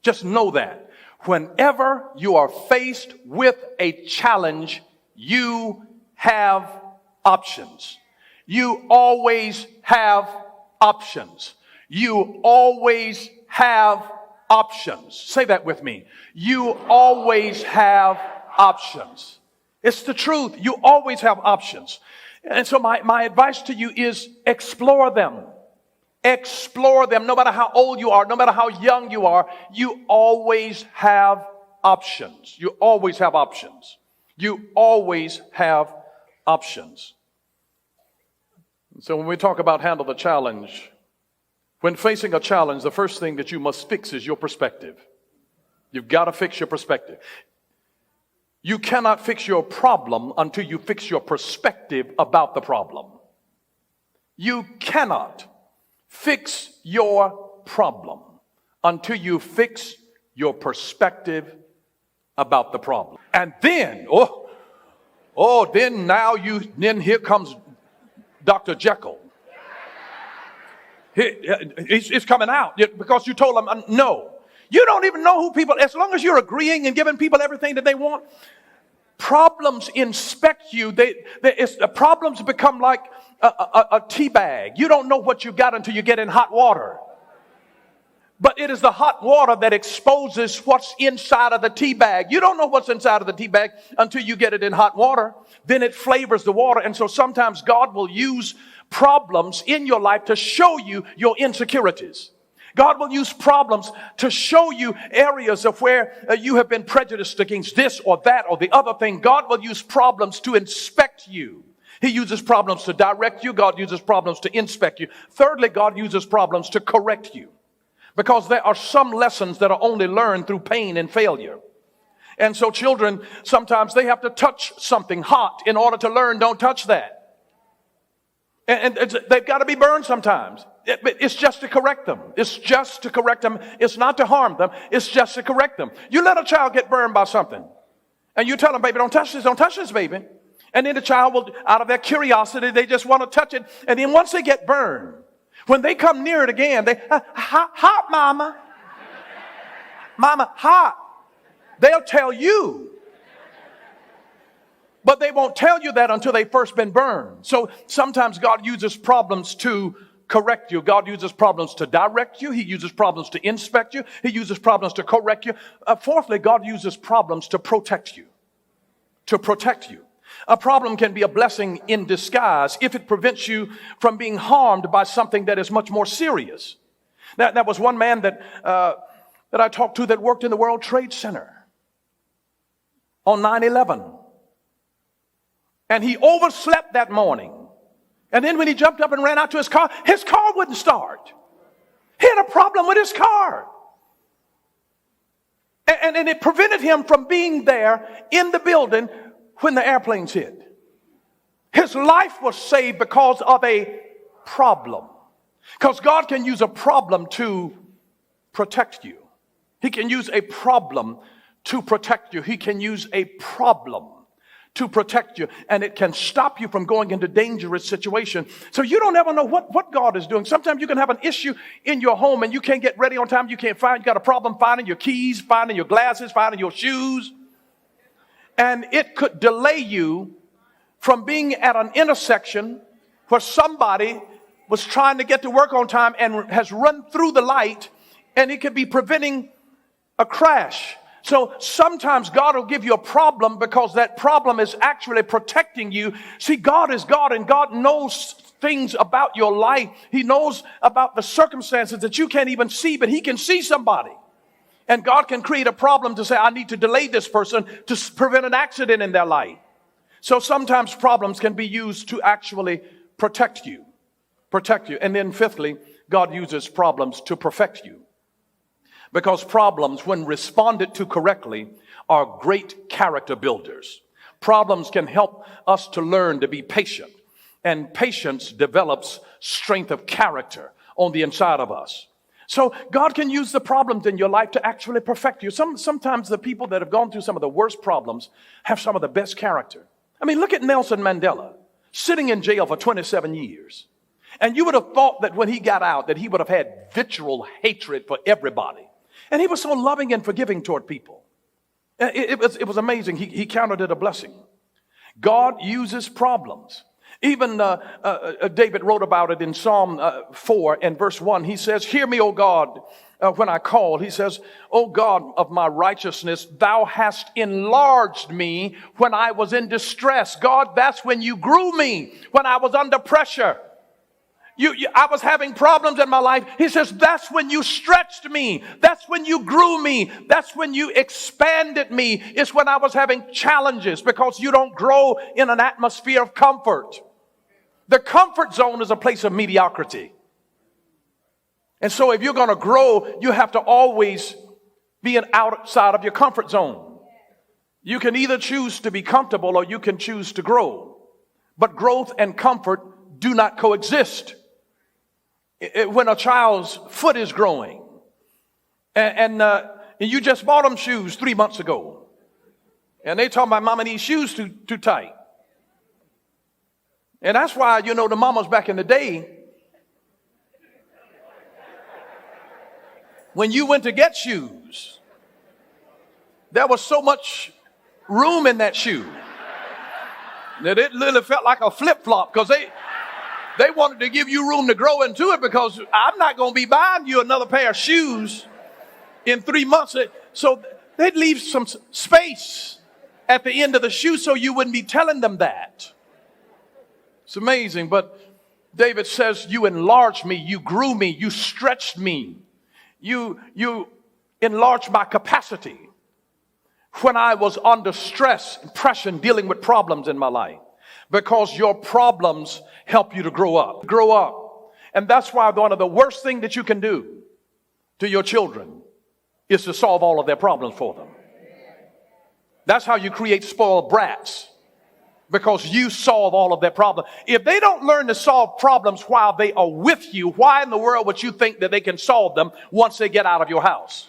Just know that. Whenever you are faced with a challenge, you have options. You always have options. You always have options. Say that with me. You always have options. It's the truth. You always have options. And so my advice to you is explore them. Explore them. No matter how old you are, no matter how young you are, you always have options. You always have options. You always have options. So when we talk about handle the challenge, when facing a challenge, the first thing that you must fix is your perspective. You've got to fix your perspective. You cannot fix your problem until you fix your perspective about the problem. You cannot fix your problem until you fix your perspective about the problem. And then, then here comes Dr. Jekyll. It's coming out because you told them no. You don't even know who people, as long as you're agreeing and giving people everything that they want, problems inspect you. Problems become like a tea bag. You don't know what you got until you get in hot water. But it is the hot water that exposes what's inside of the tea bag. You don't know what's inside of the tea bag until you get it in hot water. Then it flavors the water. And so sometimes God will use problems in your life to show you your insecurities. God will use problems to show you areas of where you have been prejudiced against this or that or the other thing. God will use problems to inspect you. He uses problems to direct you. God uses problems to inspect you. Thirdly, God uses problems to correct you. Because there are some lessons that are only learned through pain and failure. And so children, sometimes they have to touch something hot in order to learn, don't touch that. And they've got to be burned sometimes. It's just to correct them. It's just to correct them. It's not to harm them. It's just to correct them. You let a child get burned by something. And you tell them, baby, don't touch this, baby. And then the child will, out of their curiosity, they just want to touch it. And then once they get burned, when they come near it again, they, hot, mama. Mama, hot. They'll tell you. But they won't tell you that until they've first been burned. So sometimes God uses problems to correct you. God uses problems to direct you. He uses problems to inspect you. He uses problems to correct you. Fourthly, God uses problems to protect you. To protect you. A problem can be a blessing in disguise if it prevents you from being harmed by something that is much more serious. Now, that was one man that I talked to that worked in the World Trade Center on 9/11. And he overslept that morning. And then when he jumped up and ran out to his car wouldn't start. He had a problem with his car. And it prevented him from being there in the building when the airplanes hit. His life was saved because of a problem. Because God can use a problem to protect you. He can use a problem to protect you. He can use a problem to protect you, and it can stop you from going into dangerous situations. So you don't ever know what God is doing. Sometimes you can have an issue in your home and you can't get ready on time. You got a problem finding your keys, finding your glasses, finding your shoes. And it could delay you from being at an intersection where somebody was trying to get to work on time and has run through the light, and it could be preventing a crash. So sometimes God will give you a problem because that problem is actually protecting you. See, God is God, and God knows things about your life. He knows about the circumstances that you can't even see, but He can see somebody. And God can create a problem to say, I need to delay this person to prevent an accident in their life. So sometimes problems can be used to actually protect you. Protect you. And then fifthly, God uses problems to perfect you. Because problems, when responded to correctly, are great character builders. Problems can help us to learn to be patient. And patience develops strength of character on the inside of us. So God can use the problems in your life to actually perfect you. Sometimes the people that have gone through some of the worst problems have some of the best character. I mean, look at Nelson Mandela, sitting in jail for 27 years. And you would have thought that when he got out that he would have had vitriol hatred for everybody. And he was so loving and forgiving toward people. It was amazing. He counted it a blessing. God uses problems. Even David wrote about it in Psalm 4 and verse 1. He says, hear me, O God, when I call. He says, O God of my righteousness, thou hast enlarged me when I was in distress. God, that's when you grew me, when I was under pressure. I was having problems in my life. He says, that's when you stretched me. That's when you grew me. That's when you expanded me. It's when I was having challenges, because you don't grow in an atmosphere of comfort. The comfort zone is a place of mediocrity. And so if you're going to grow, you have to always be outside of your comfort zone. You can either choose to be comfortable or you can choose to grow. But growth and comfort do not coexist. When a child's foot is growing and you just bought them shoes 3 months ago and they talking about, Mama, these shoes too tight. And that's why, the mamas back in the day, when you went to get shoes, there was so much room in that shoe that it literally felt like a flip-flop, because they wanted to give you room to grow into it, because I'm not going to be buying you another pair of shoes in 3 months. So they'd leave some space at the end of the shoe so you wouldn't be telling them that. It's amazing. But David says, you enlarged me, you grew me, you stretched me, you enlarged my capacity when I was under stress, pressure, dealing with problems in my life. Because your problems help you to grow up. Grow up. And that's why one of the worst things that you can do to your children is to solve all of their problems for them. That's how you create spoiled brats. Because you solve all of their problems. If they don't learn to solve problems while they are with you, why in the world would you think that they can solve them once they get out of your house?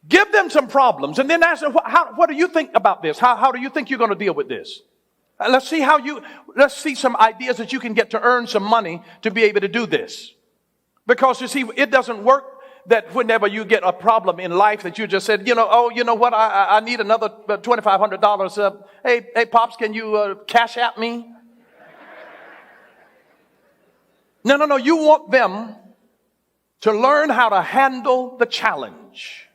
Give them some problems and then ask them, what do you think about this? How do you think you're going to deal with this? Let's see some ideas that you can get to earn some money to be able to do this. Because you see, it doesn't work that whenever you get a problem in life that you just said, you know what, I need another $2,500. Hey, Pops, can you cash at me? No. You want them to learn how to handle the challenge.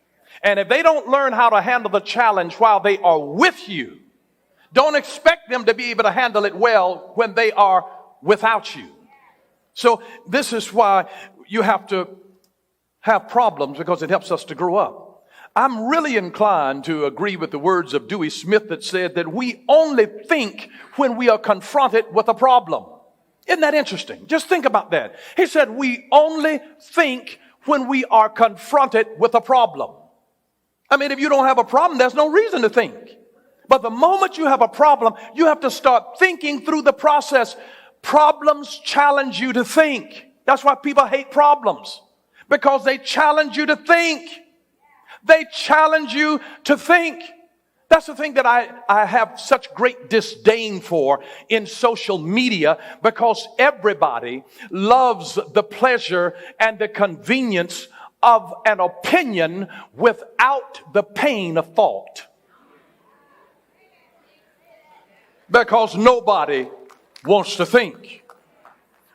And if they don't learn how to handle the challenge while they are with you, don't expect them to be able to handle it well when they are without you. So this is why you have to have problems, because it helps us to grow up. I'm really inclined to agree with the words of Dewey Smith that said that we only think when we are confronted with a problem. Isn't that interesting? Just think about that. He said we only think when we are confronted with a problem. I mean, if you don't have a problem, there's no reason to think. But the moment you have a problem, you have to start thinking through the process. Problems challenge you to think. That's why people hate problems. Because they challenge you to think. They challenge you to think. That's the thing that I have such great disdain for in social media, because everybody loves the pleasure and the convenience of an opinion without the pain of thought. Because nobody wants to think.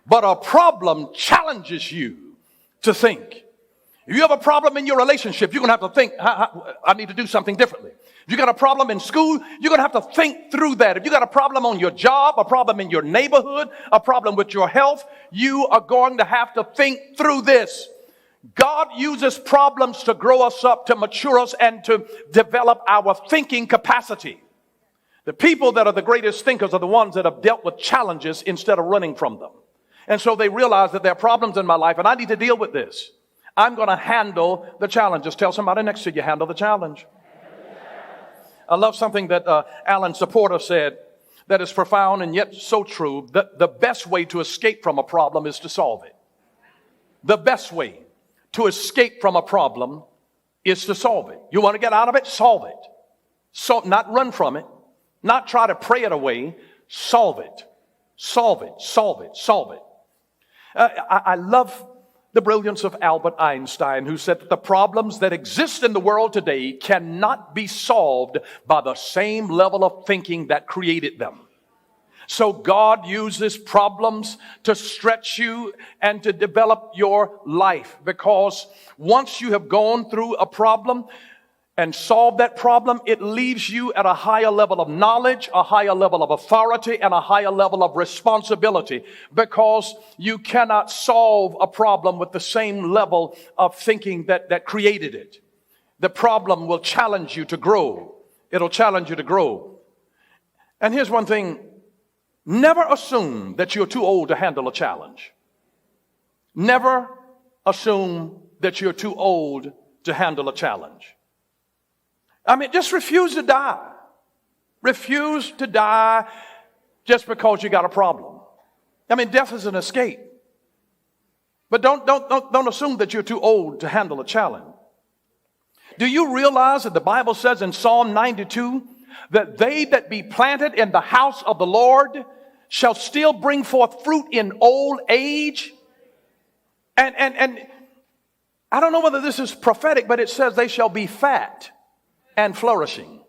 But a problem challenges you to think. If you have a problem in your relationship, you're going to have to think, I need to do something differently. If you got a problem in school, you're going to have to think through that. If you got a problem on your job, a problem in your neighborhood, a problem with your health, you are going to have to think through this. God uses problems to grow us up, to mature us, and to develop our thinking capacity. The people that are the greatest thinkers are the ones that have dealt with challenges instead of running from them. And so they realize that there are problems in my life and I need to deal with this. I'm going to handle the challenge. Just tell somebody next to you, handle the challenge. I love something that Alan Supporter said that is profound and yet so true. The best way to escape from a problem is to solve it. The best way to escape from a problem is to solve it. You want to get out of it? Solve it. So, not run from it. Not try to pray it away. Solve it. Solve it. Solve it. Solve it. I love the brilliance of Albert Einstein, who said that the problems that exist in the world today cannot be solved by the same level of thinking that created them. So God uses problems to stretch you and to develop your life, because once you have gone through a problem and solved that problem, it leaves you at a higher level of knowledge, a higher level of authority, and a higher level of responsibility, because you cannot solve a problem with the same level of thinking that created it. The problem will challenge you to grow. It'll challenge you to grow. And here's one thing: never assume that you're too old to handle a challenge. Never assume that you're too old to handle a challenge. I mean, just refuse to die. Refuse to die just because you got a problem. I mean, death is an escape. But don't assume that you're too old to handle a challenge. Do you realize that the Bible says in Psalm 92 that they that be planted in the house of the Lord shall still bring forth fruit in old age? And I don't know whether this is prophetic, but it says they shall be fat and flourishing.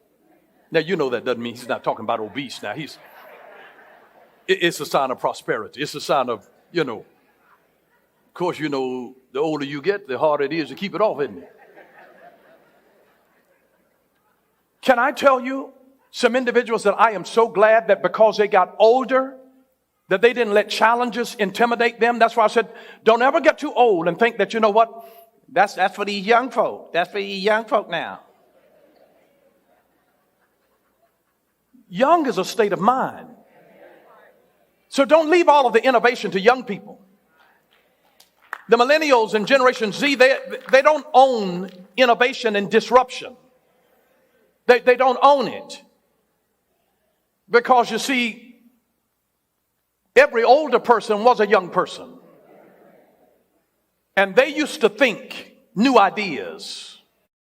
Now, you know that doesn't mean he's not talking about obese. Now, it's a sign of prosperity. It's a sign of, of course, the older you get, the harder it is to keep it off, isn't it? Can I tell you some individuals that I am so glad that because they got older, that they didn't let challenges intimidate them? That's why I said, don't ever get too old and think that, you know what, that's for these young folk. That's for these young folk now. Young is a state of mind. So don't leave all of the innovation to young people. The millennials and Generation Z, they don't own innovation and disruption. They don't own it. Because you see, every older person was a young person. And they used to think new ideas.